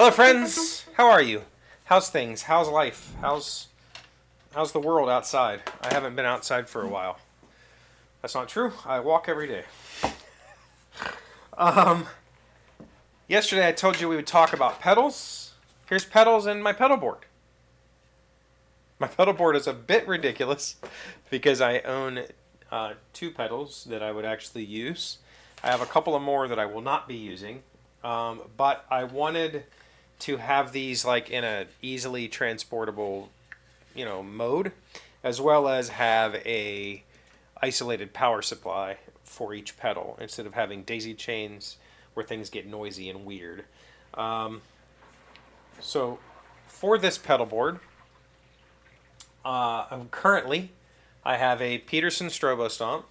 Hello, friends. How are you? How's things? How's life? How's the world outside? I haven't been outside for a while. That's not true. I walk every day. Um, Yesterday I told you we would talk about pedals. Here's pedals and my pedal board. My pedal board is a bit ridiculous because I own two pedals that I would actually use. I have a couple of more that I will not be using, but I wanted to have these like in a easily transportable, mode, as well as have a isolated power supply for each pedal instead of having daisy chains where things get noisy and weird. So for this pedal board, currently I have a Peterson Strobo Stomp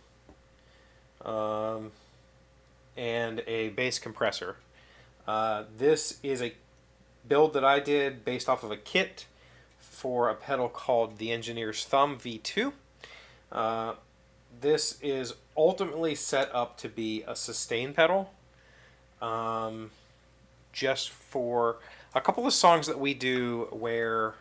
and a bass compressor. This is a build that I did based off of a kit for a pedal called the Engineer's Thumb V2. This is ultimately set up to be a sustain pedal, just for a couple of songs that we do where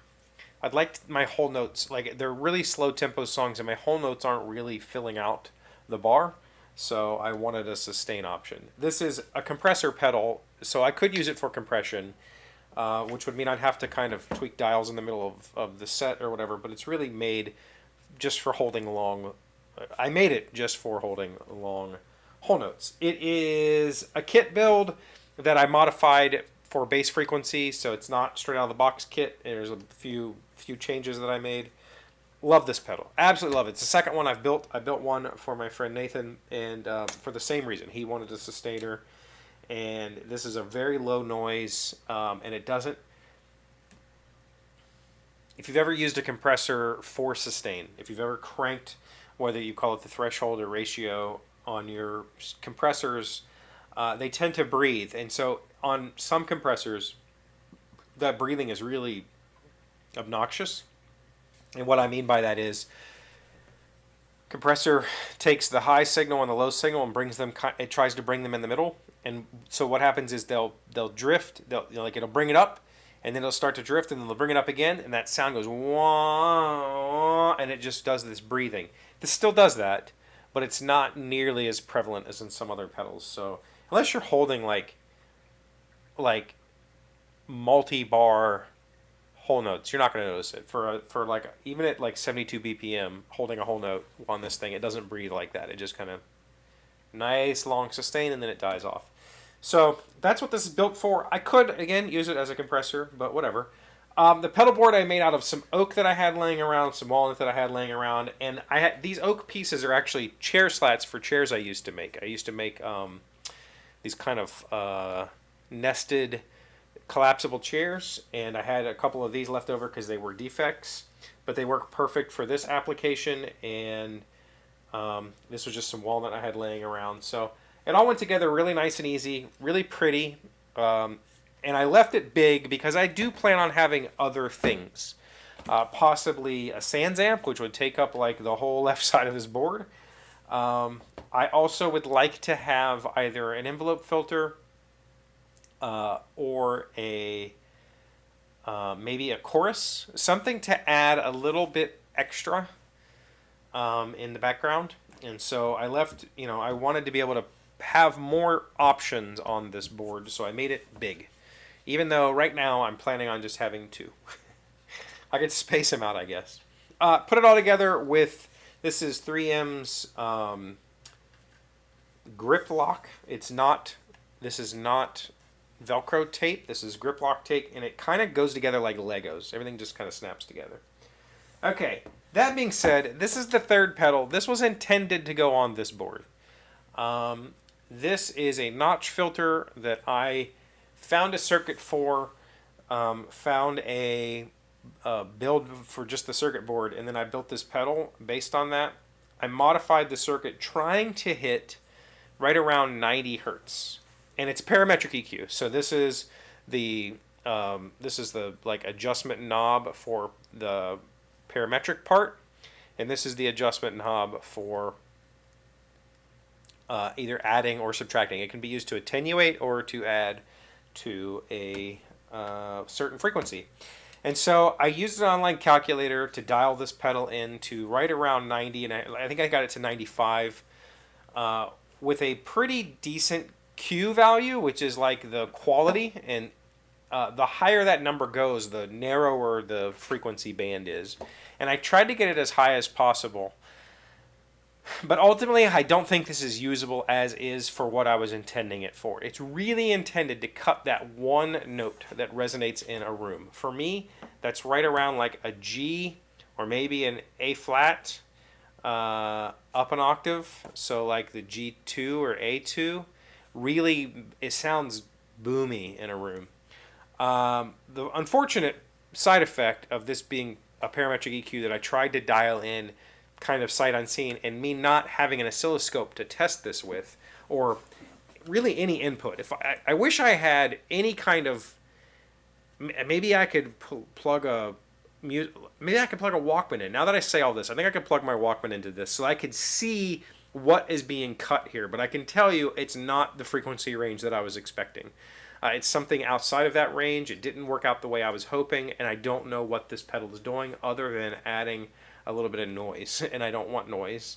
I'd like my whole notes, like they're really slow tempo songs and my whole notes aren't really filling out the bar, so I wanted a sustain option. This is a compressor pedal, so I could use it for compression, which would mean I'd have to kind of tweak dials in the middle of the set or whatever, but it's really made just for holding long. I made it just for holding long whole notes. It is a kit build that I modified for bass frequency, so it's not straight out of the box kit. There's a few changes that I made. Love this pedal. Absolutely love it. It's the second one I've built. I built one for my friend Nathan, and for the same reason. He wanted a sustainer, and this is a very low noise, and it doesn't... If you've ever used a compressor for sustain, if you've ever cranked, whether you call it the threshold or ratio on your compressors, they tend to breathe. And so on some compressors, that breathing is really obnoxious. And what I mean by that is compressor takes the high signal and the low signal and brings them, it tries to bring them in the middle. And so what happens is they'll drift, it'll bring it up, and then it'll start to drift, and then they'll bring it up again, and that sound goes wah, and it just does this breathing. This still does that, but it's not nearly as prevalent as in some other pedals. So unless you're holding like multi-bar whole notes, you're not going to notice it. For like even at like 72 BPM, holding a whole note on this thing, it doesn't breathe like that. It just kind of nice long sustain, and then it dies off. So that's what this is built for. I could, again, use it as a compressor, but whatever. The pedal board I made out of some oak that I had laying around, some walnut that I had laying around, and these oak pieces are actually chair slats for chairs I used to make. I used to make these kind of nested collapsible chairs, and I had a couple of these left over because they were defects, but they work perfect for this application, and this was just some walnut I had laying around. So it all went together really nice and easy, really pretty. And I left it big because I do plan on having other things. Possibly a Sans amp, which would take up like the whole left side of this board. I also would like to have either an envelope filter or maybe a chorus. Something to add a little bit extra in the background. And so I left, I wanted to be able to have more options on this board, so I made it big. Even though right now I'm planning on just having two. I could space them out, I guess. Put it all together with, this is 3M's grip lock. This is not Velcro tape. This is grip lock tape, and it kind of goes together like Legos. Everything just kind of snaps together. Okay, that being said, this is the third pedal. This was intended to go on this board. This is a notch filter that I found a circuit for, found a build for just the circuit board, and then I built this pedal based on that. I modified the circuit trying to hit right around 90 hertz, and it's parametric EQ. So this is the like adjustment knob for the parametric part, and this is the adjustment knob for either adding or subtracting. It can be used to attenuate or to add to a certain frequency. And so I used an online calculator to dial this pedal in to right around 90, and I think I got it to 95 with a pretty decent Q value, which is like the quality. And the higher that number goes, the narrower the frequency band is. And I tried to get it as high as possible. But ultimately, I don't think this is usable as is for what I was intending it for. It's really intended to cut that one note that resonates in a room. For me, that's right around like a G or maybe an A flat up an octave. So like the G2 or A2. Really, it sounds boomy in a room. The unfortunate side effect of this being a parametric EQ that I tried to dial in kind of sight unseen, and me not having an oscilloscope to test this with, or really any input. If I wish I had any kind of, maybe I could plug a Walkman in. Now that I say all this, I think I could plug my Walkman into this so I could see what is being cut here. But I can tell you it's not the frequency range that I was expecting. It's something outside of that range. It didn't work out the way I was hoping, and I don't know what this pedal is doing other than adding a little bit of noise, and I don't want noise.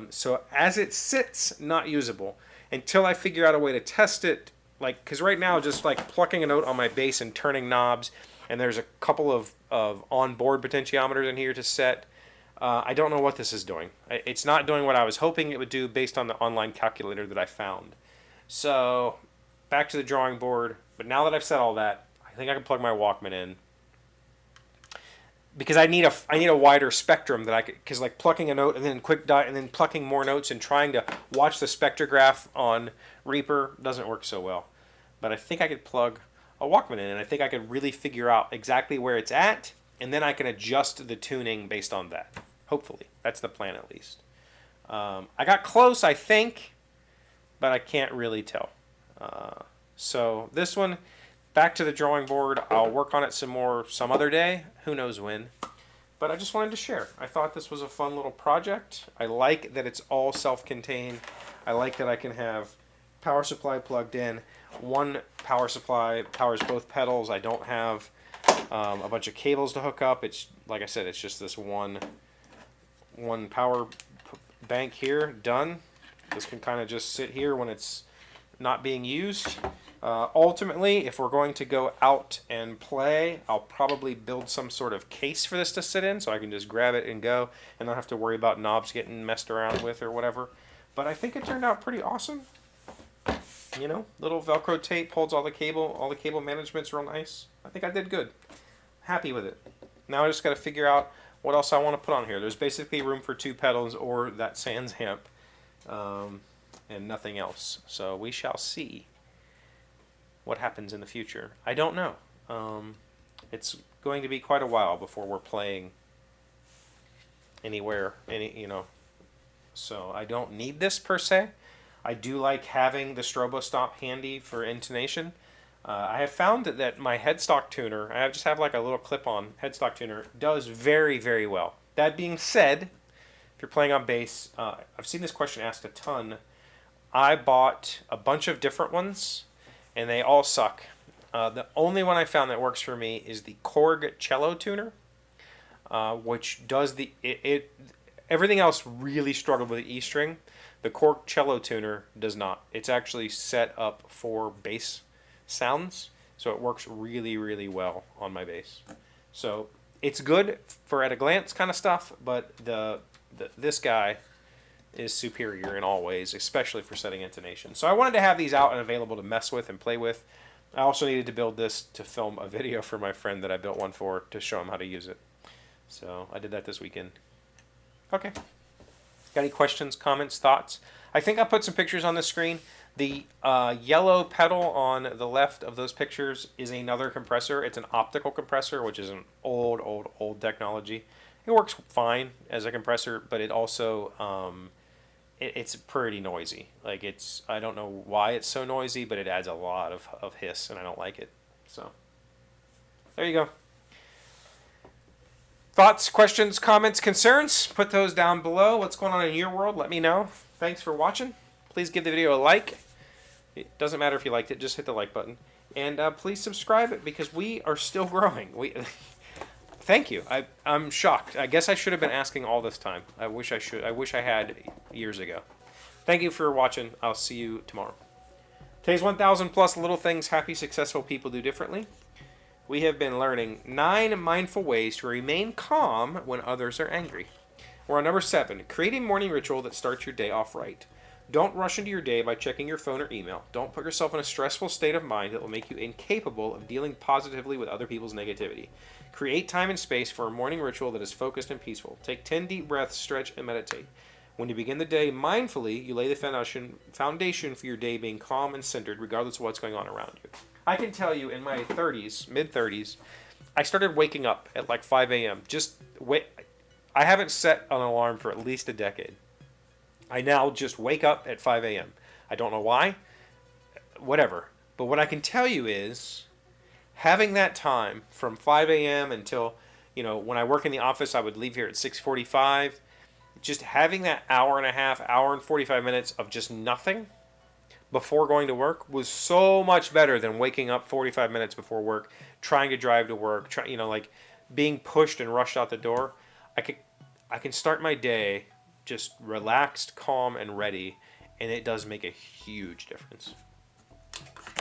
So as it sits, not usable until I figure out a way to test it. Like, because right now, just like plucking a note on my bass and turning knobs, and there's a couple of onboard potentiometers in here to set. I don't know what this is doing. It's not doing what I was hoping it would do based on the online calculator that I found. So back to the drawing board. But now that I've said all that, I think I can plug my Walkman in. Because I need a wider spectrum that I could, because like plucking a note and then and then plucking more notes and trying to watch the spectrograph on Reaper doesn't work so well. But I think I could plug a Walkman in, and I think I could really figure out exactly where it's at, and then I can adjust the tuning based on that. Hopefully, that's the plan at least. I got close, I think, but I can't really tell. So this one. Back to the drawing board. I'll work on it some more some other day. Who knows when. But I just wanted to share. I thought this was a fun little project. I like that it's all self-contained. I like that I can have power supply plugged in. One power supply powers both pedals. I don't have a bunch of cables to hook up. It's, like I said, it's just this one power bank here. Done. This can kind of just sit here when it's not being used. Ultimately, if we're going to go out and play, I'll probably build some sort of case for this to sit in so I can just grab it and go and not have to worry about knobs getting messed around with or whatever. But I think it turned out pretty awesome. You know, little Velcro tape holds all the cable management's real nice. I think I did good. Happy with it. Now I just got to figure out what else I want to put on here. There's basically room for 2 pedals or that Sans amp and nothing else. So we shall see what happens in the future. I don't know. It's going to be quite a while before we're playing anywhere, so I don't need this per se. I do like having the strobo stop handy for intonation. I have found that my headstock tuner, I just have like a little clip-on headstock tuner, does very, very well. That being said, if you're playing on bass, I've seen this question asked a ton. I bought a bunch of different ones, and they all suck. The only one I found that works for me is the Korg cello tuner, which does everything else really struggled with the E string. The Korg cello tuner does not. It's actually set up for bass sounds, so it works really, really well on my bass. So it's good for at a glance kind of stuff, but this guy is superior in all ways, especially for setting intonation. So I wanted to have these out and available to mess with and play with. I also needed to build this to film a video for my friend that I built one for to show him how to use it. So I did that this weekend. Okay. Got any questions, comments, thoughts? I think I put some pictures on the screen. The yellow pedal on the left of those pictures is another compressor. It's an optical compressor, which is an old technology. It works fine as a compressor, but it also it's pretty noisy. Like I don't know why it's so noisy, but it adds a lot of hiss, and I don't like it. So there you go. Thoughts, questions, comments, concerns? Put those down below. What's going on in your world? Let me know. Thanks for watching. Please give the video a like. It doesn't matter if you liked it. Just hit the like button. And please subscribe it because we are still growing. Thank you. I'm shocked. I guess I should have been asking all this time. I wish I had years ago. Thank you for watching. I'll see you tomorrow. Today's 1,000 plus little things happy, successful people do differently. We have been learning 9 mindful ways to remain calm when others are angry. We're on number 7. Create a morning ritual that starts your day off right. Don't rush into your day by checking your phone or email. Don't put yourself in a stressful state of mind that will make you incapable of dealing positively with other people's negativity. Create time and space for a morning ritual that is focused and peaceful. Take 10 deep breaths, stretch, and meditate. When you begin the day mindfully, you lay the foundation for your day being calm and centered regardless of what's going on around you. I can tell you in my 30s, mid-30s, I started waking up at like 5 a.m. I haven't set an alarm for at least a decade. I now just wake up at 5 a.m. I don't know why, whatever. But what I can tell you is having that time from 5 a.m. until, when I work in the office, I would leave here at 6:45. Just having that hour and a half, hour and 45 minutes of just nothing before going to work was so much better than waking up 45 minutes before work, trying to drive to work, being pushed and rushed out the door. I can start my day just relaxed, calm, and ready, and it does make a huge difference.